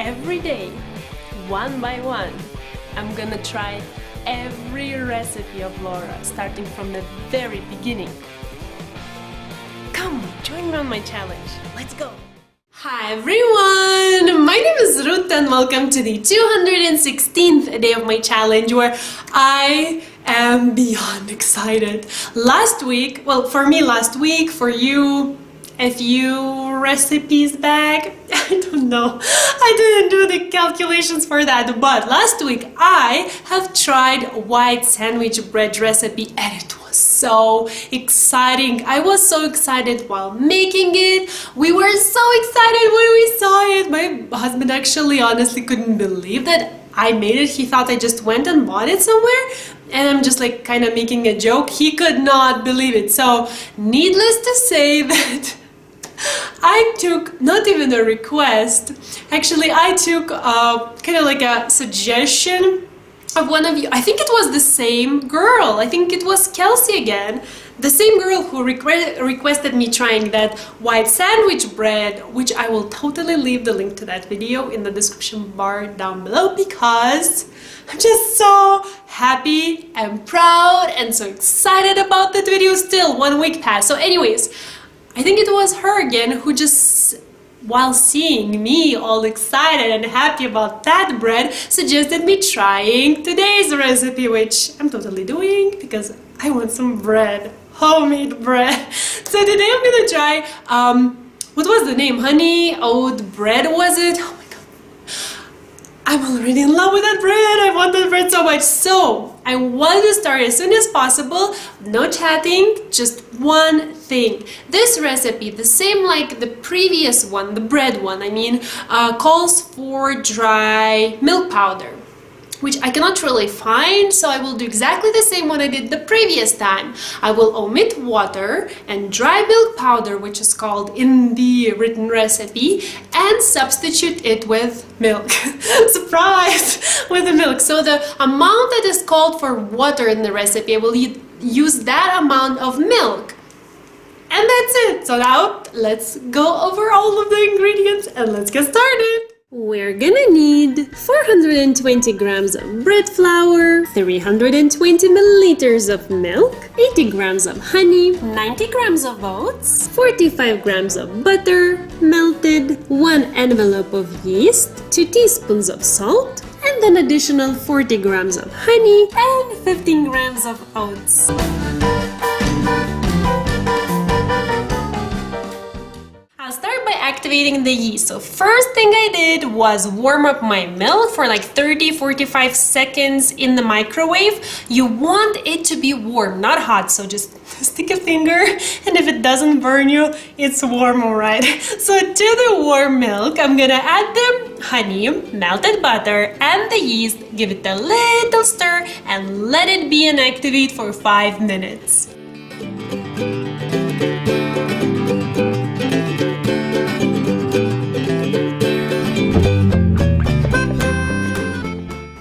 every day, one by one, I'm gonna try every recipe of Laura, starting from the very beginning. Come, join me on my challenge. Let's go! Hi everyone! My name is Ruta and welcome to the 216th day of my challenge, where I am beyond excited. Last week, well, for me last week, for you, a few recipes back, I don't know, I didn't do the calculations for that, but last week I have tried white sandwich bread recipe and it was so exciting. I was so excited while making it. We were so excited when we saw it. My husband actually honestly couldn't believe that I made it. He thought I just went and bought it somewhere, and I'm just like kind of making a joke. He could not believe it. So needless to say that I took not even a request, actually I took kind of like a suggestion of one of you. I think it was the same girl, I think it was Kelsey again, the same girl who requested me trying that white sandwich bread, which I will totally leave the link to that video in the description bar down below, because I'm just so happy and proud and so excited about that video. Still 1 week passed. So anyways, I think it was her again who just, while seeing me all excited and happy about that bread, suggested me trying today's recipe, which I'm totally doing because I want some bread, homemade bread. So today I'm gonna try, what was the name? Honey Oat Bread, was it? Oh my god, I'm already in love with that bread. I want that bread so much. So I want to start as soon as possible. No chatting, just one thing. This recipe, the same like the previous one, the bread one, I mean, calls for dry milk powder, which I cannot really find, so I will do exactly the same what I did the previous time. I will omit water and dry milk powder, which is called in the written recipe, and substitute it with milk. Surprise! With the milk. So the amount that is called for water in the recipe, I will use that amount of milk. And that's it. So now let's go over all of the ingredients and let's get started. We're gonna need 420 grams of bread flour, 320 milliliters of milk, 80 grams of honey, 90 grams of oats, 45 grams of butter, melted, 1 envelope of yeast, 2 teaspoons of salt, and an additional 40 grams of honey and 15 grams of oats. I'll start by activating the yeast. So first thing I did was warm up my milk for like 30-45 seconds in the microwave. You want it to be warm, not hot, so just stick a finger, and if it doesn't burn you, it's warm, alright. So to the warm milk, I'm gonna add the honey, melted butter, and the yeast, give it a little stir, and let it be and activate for 5 minutes.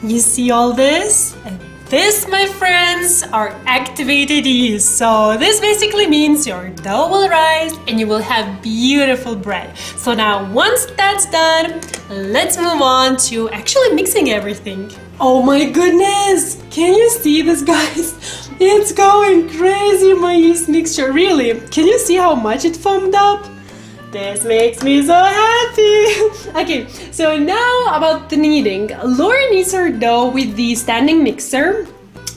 You see all this? And this, my friends, are activated yeast. So this basically means your dough will rise and you will have beautiful bread. So now once that's done, let's move on to actually mixing everything. Oh my goodness! Can you see this, guys? It's going crazy, my yeast mixture, really. Can you see how much it foamed up? This makes me so happy! Okay, so now about the kneading. Laura kneads her dough with the standing mixer.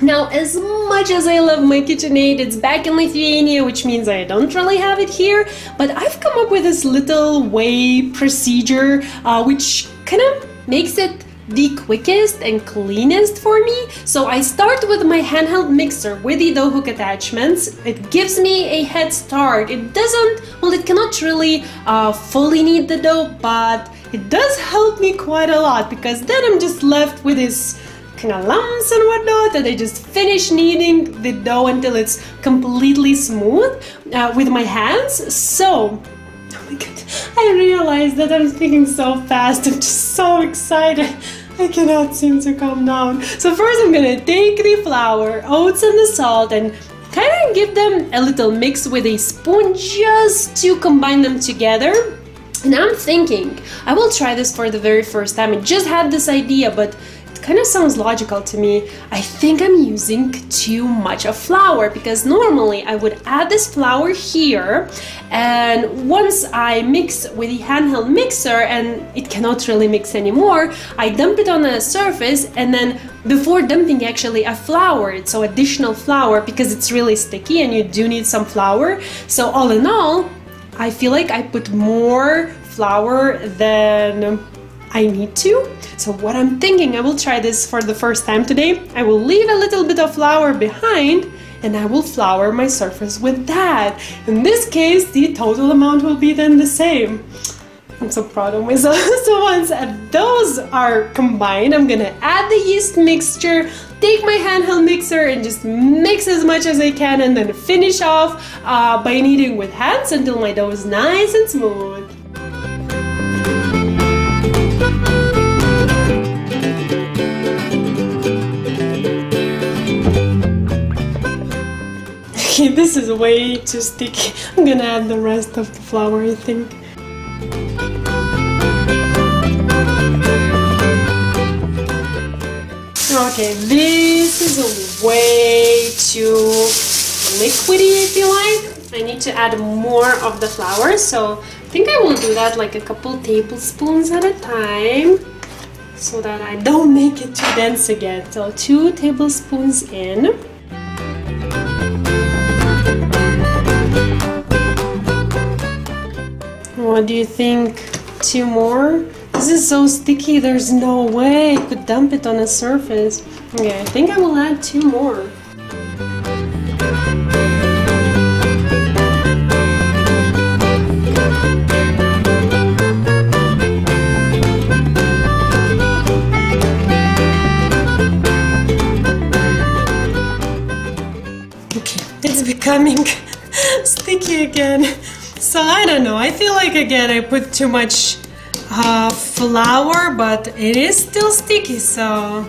Now, as much as I love my KitchenAid, it's back in Lithuania, which means I don't really have it here, but I've come up with this little way procedure, which kind of makes it the quickest and cleanest for me. So I start with my handheld mixer with the dough hook attachments. It gives me a head start. It doesn't, well, it cannot really fully knead the dough, but it does help me quite a lot, because then I'm just left with this kind of lumps and whatnot, and I just finish kneading the dough until it's completely smooth with my hands. So, oh my god, I realized that I'm speaking so fast. I'm just so excited. I cannot seem to calm down. So first I'm gonna take the flour, oats, and the salt and kind of give them a little mix with a spoon just to combine them together. And I'm thinking I will try this for the very first time. I just had this idea, but it kind of sounds logical to me. I think I'm using too much of flour, because normally I would add this flour here, and once I mix with the handheld mixer and it cannot really mix anymore, I dump it on a surface, and then before dumping actually I flour it, so additional flour, because it's really sticky and you do need some flour. So all in all, I feel like I put more flour than I need to. So what I'm thinking, I will try this for the first time today. I will leave a little bit of flour behind and I will flour my surface with that. In this case, the total amount will be then the same. I'm so proud of myself. So once those are combined, I'm gonna add the yeast mixture, take my handheld mixer and just mix as much as I can, and then finish off by kneading with hands until my dough is nice and smooth. Okay, this is way too sticky. I'm gonna add the rest of the flour, I think. Okay, this is way too liquidy, I feel like. I need to add more of the flour, so I think I will do that like a couple tablespoons at a time so that I don't make it too dense again. So 2 tablespoons in. What do you think? 2 more? This is so sticky, there's no way I could dump it on a surface. Okay, I think I will add 2 more. Okay, it's becoming sticky again. So I don't know, I feel like again I put too much flour, but it is still sticky, so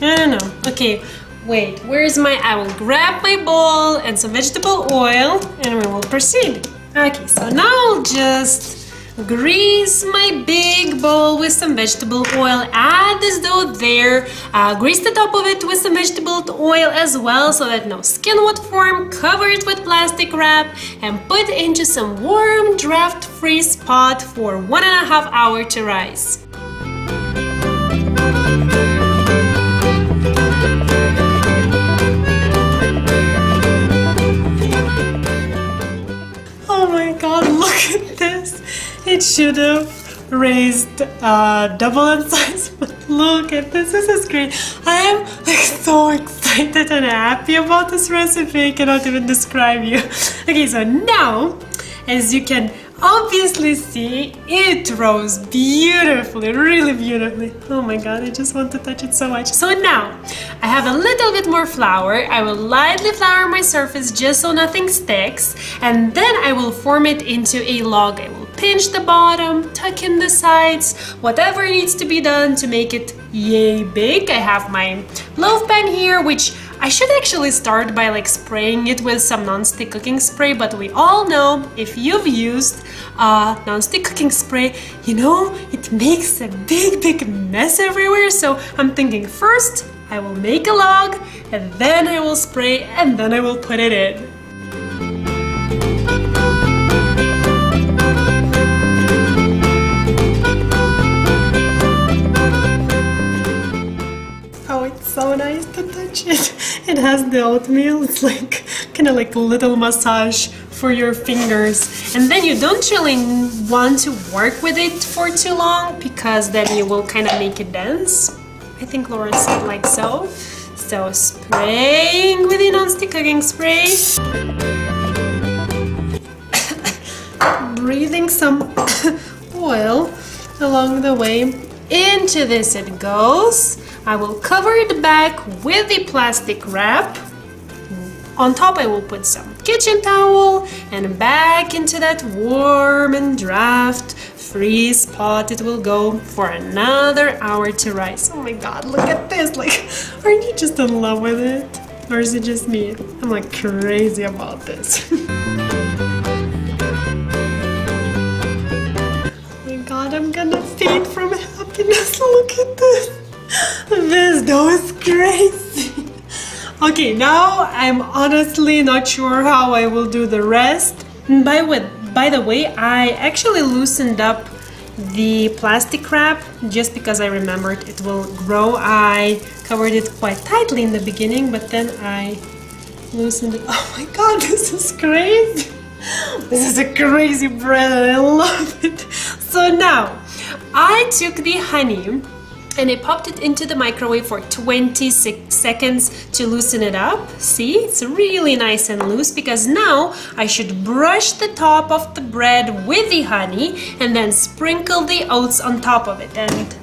I don't know. Okay, wait, where's my, I will grab my bowl and some vegetable oil and we will proceed. Okay, so now I'll just grease my big bowl with some vegetable oil, add this dough there, grease the top of it with some vegetable oil as well so that no skin would form, cover it with plastic wrap and put into some warm draft-free spot for 1.5 hours to rise. Oh my god, look at this! It should have raised double in size, but look at this, this is great. I am like so excited and happy about this recipe, I cannot even describe you. Okay, so now, as you can obviously see, it rose beautifully, really beautifully. Oh my god, I just want to touch it so much. So now, I have a little bit more flour. I will lightly flour my surface just so nothing sticks, and then I will form it into a log. I will pinch the bottom, tuck in the sides, whatever needs to be done to make it yay big. I have my loaf pan here, which I should actually start by like spraying it with some non-stick cooking spray, but we all know if you've used non-stick cooking spray, you know, it makes a big mess everywhere. So I'm thinking first I will make a log and then I will spray and then I will put it in. So nice to touch it. It has the oatmeal. It's like kind of like a little massage for your fingers. And then you don't really want to work with it for too long because then you will kind of make it dense. I think Laura said like so. So spraying with the non-stick cooking spray. Breathing some oil along the way. Into this it goes. I will cover it back with the plastic wrap. On top I will put some kitchen towel and back into that warm and draft-free spot it will go for another hour to rise. Oh my god, look at this! Like, are you just in love with it? Or is it just me? I'm like crazy about this. dough is crazy. Okay, now I'm honestly not sure how I will do the rest. By the way, I actually loosened up the plastic wrap just because I remembered it will grow. I covered it quite tightly in the beginning, but then I loosened it. Oh my god, this is crazy. This is a crazy bread and I love it. So now, I took the honey and I popped it into the microwave for 26 seconds to loosen it up. See, it's really nice and loose because now I should brush the top of the bread with the honey and then sprinkle the oats on top of it. And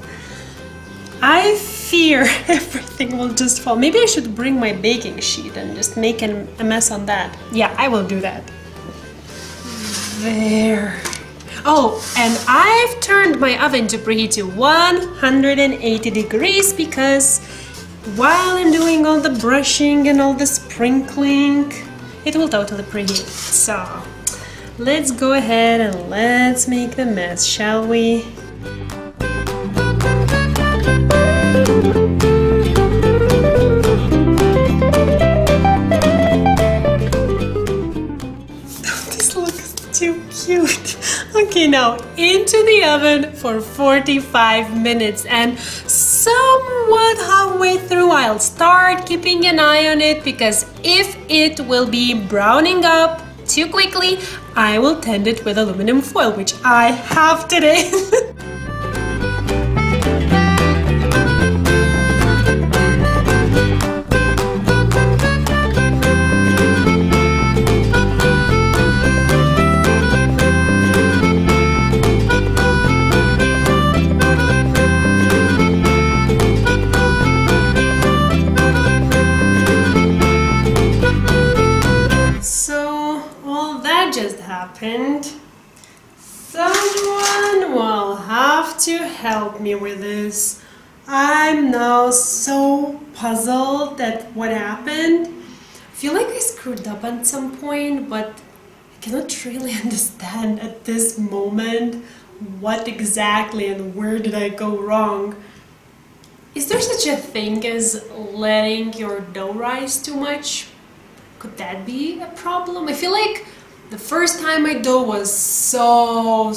I fear everything will just fall. Maybe I should bring my baking sheet and just make a mess on that. Yeah, I will do that. There. Oh, and I've turned my oven to preheat to 180 degrees because while I'm doing all the brushing and all the sprinkling, it will totally preheat. So let's go ahead and let's make the mess, shall we? This looks too cute. Okay, now into the oven for 45 minutes, and somewhat halfway through I'll start keeping an eye on it because if it will be browning up too quickly, I will tend it with aluminum foil, which I have today. Someone will have to help me with this. I'm now so puzzled at what happened. I feel like I screwed up at some point, but I cannot really understand at this moment what exactly and where did I go wrong. Is there such a thing as letting your dough rise too much? Could that be a problem? I feel like the first time my dough was so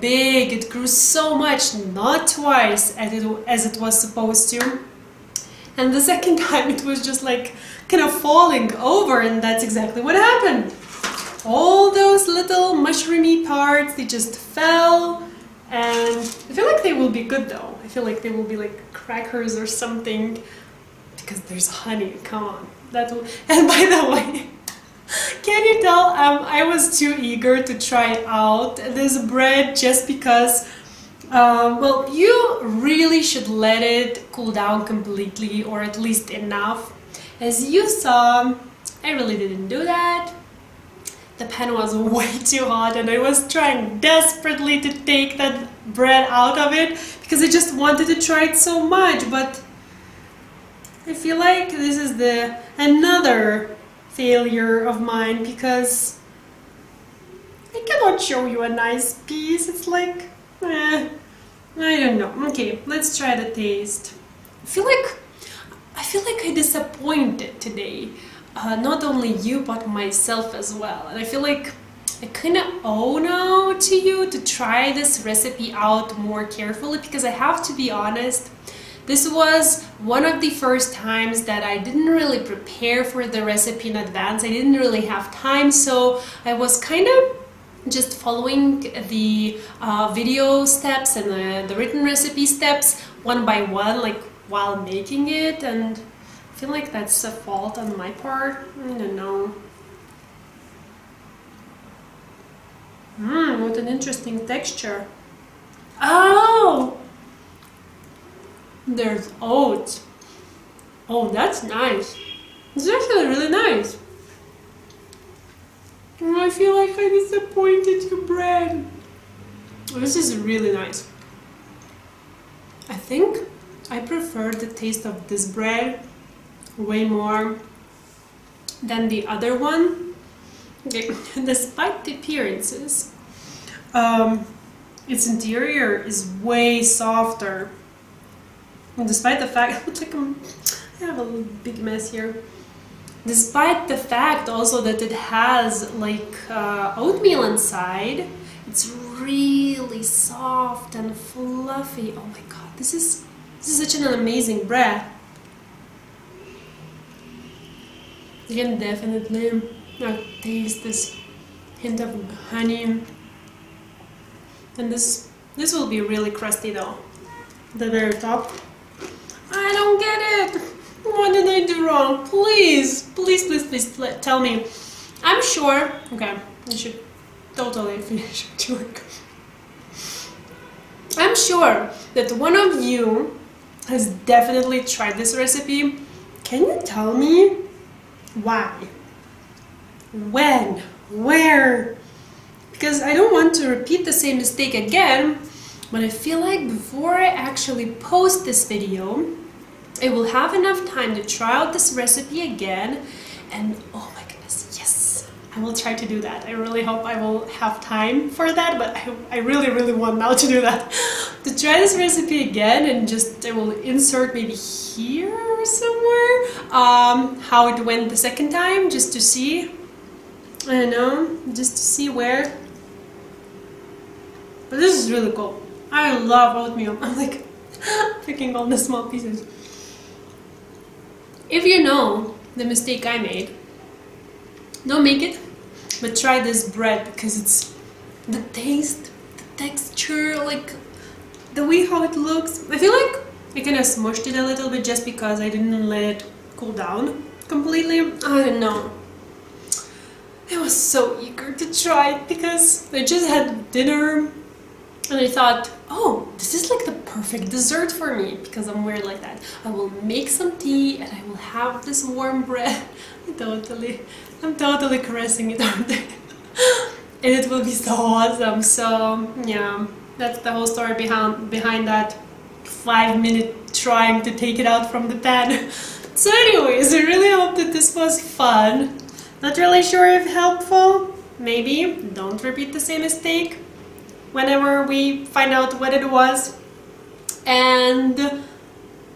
big, it grew so much, not twice as it was supposed to. And the second time it was just like kind of falling over, and that's exactly what happened. All those little mushroomy parts, they just fell, and I feel like they will be good though. I feel like they will be like crackers or something because there's honey, come on. And by the way, can you tell I was too eager to try out this bread just because, well, you really should let it cool down completely, or at least enough. As you saw, I really didn't do that. The pan was way too hot and I was trying desperately to take that bread out of it because I just wanted to try it so much, but I feel like this is another failure of mine because I cannot show you a nice piece. It's like, I don't know. Okay, let's try the taste. I feel like I disappointed today. Not only you, but myself as well. And I feel like I kind of owe now to you to try this recipe out more carefully because I have to be honest. This was one of the first times that I didn't really prepare for the recipe in advance. I didn't really have time, so I was kind of just following the video steps and the written recipe steps one by one, like while making it, and I feel like that's a fault on my part. I don't know. What an interesting texture. Oh! There's oats. Oh, that's nice. It's actually really nice. And I feel like I disappointed you, bread. This is really nice. I think I prefer the taste of this bread way more than the other one. Okay. Despite the appearances, its interior is way softer. And despite the fact, I have a big mess here. Despite the fact also that it has like oatmeal inside, it's really soft and fluffy. Oh my god, this is such an amazing bread. You can definitely taste this hint of honey, and this will be really crusty though. The very top. I don't get it. What did I do wrong? Please, please, please, please tell me. I'm sure. Okay, I should totally finish chewing. I'm sure that one of you has definitely tried this recipe. Can you tell me why? When? Where? Because I don't want to repeat the same mistake again, but I feel like before I actually post this video, I will have enough time to try out this recipe again, and oh my goodness, yes, I will try to do that. I really hope I will have time for that, but I really, really want now to do that. To try this recipe again, and I will insert maybe here or somewhere how it went the second time, just to see. I don't know, just to see where. But this is really cool. I love oatmeal. I'm like picking all the small pieces. If you know the mistake I made, don't make it, but try this bread, because it's the taste, the texture, like the way how it looks. I feel like I kind of smushed it a little bit just because I didn't let it cool down completely. I don't know. I was so eager to try it because I just had dinner and I thought, oh, this is like the perfect dessert for me, because I'm weird like that. I will make some tea and I will have this warm bread. I'm totally caressing it, aren't I? And it will be so awesome. So yeah, that's the whole story behind that 5-minute trying to take it out from the pan. So anyways, I really hope that this was fun. Not really sure if helpful. Maybe don't repeat the same mistake whenever we find out what it was. And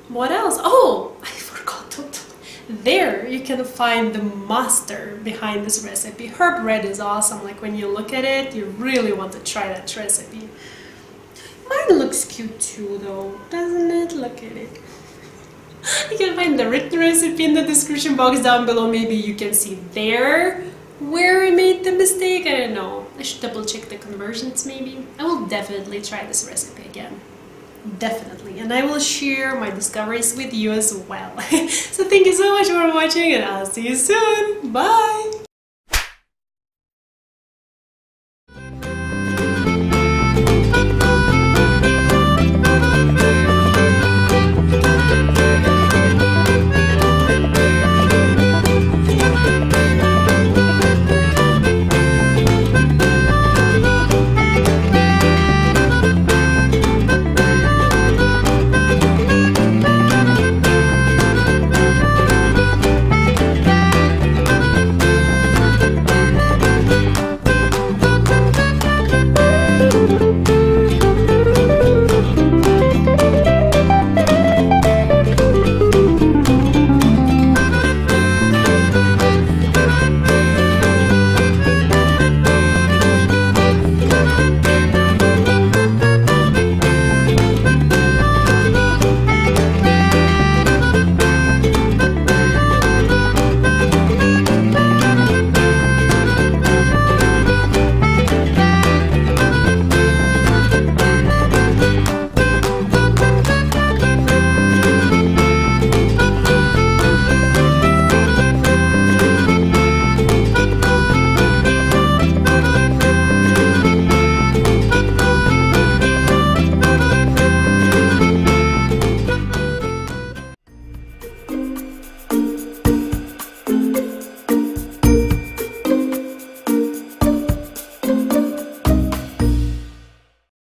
what else? Oh, I forgot totally. There you can find the master behind this recipe. Her bread is awesome. Like when you look at it, you really want to try that recipe. Mine looks cute too though, doesn't it? Look at it. You can find the written recipe in the description box down below. Maybe you can see there where I made the mistake. I don't know. I should double check the conversions maybe. I will definitely try this recipe again. Definitely. And I will share my discoveries with you as well. So thank you so much for watching, and I'll see you soon. Bye!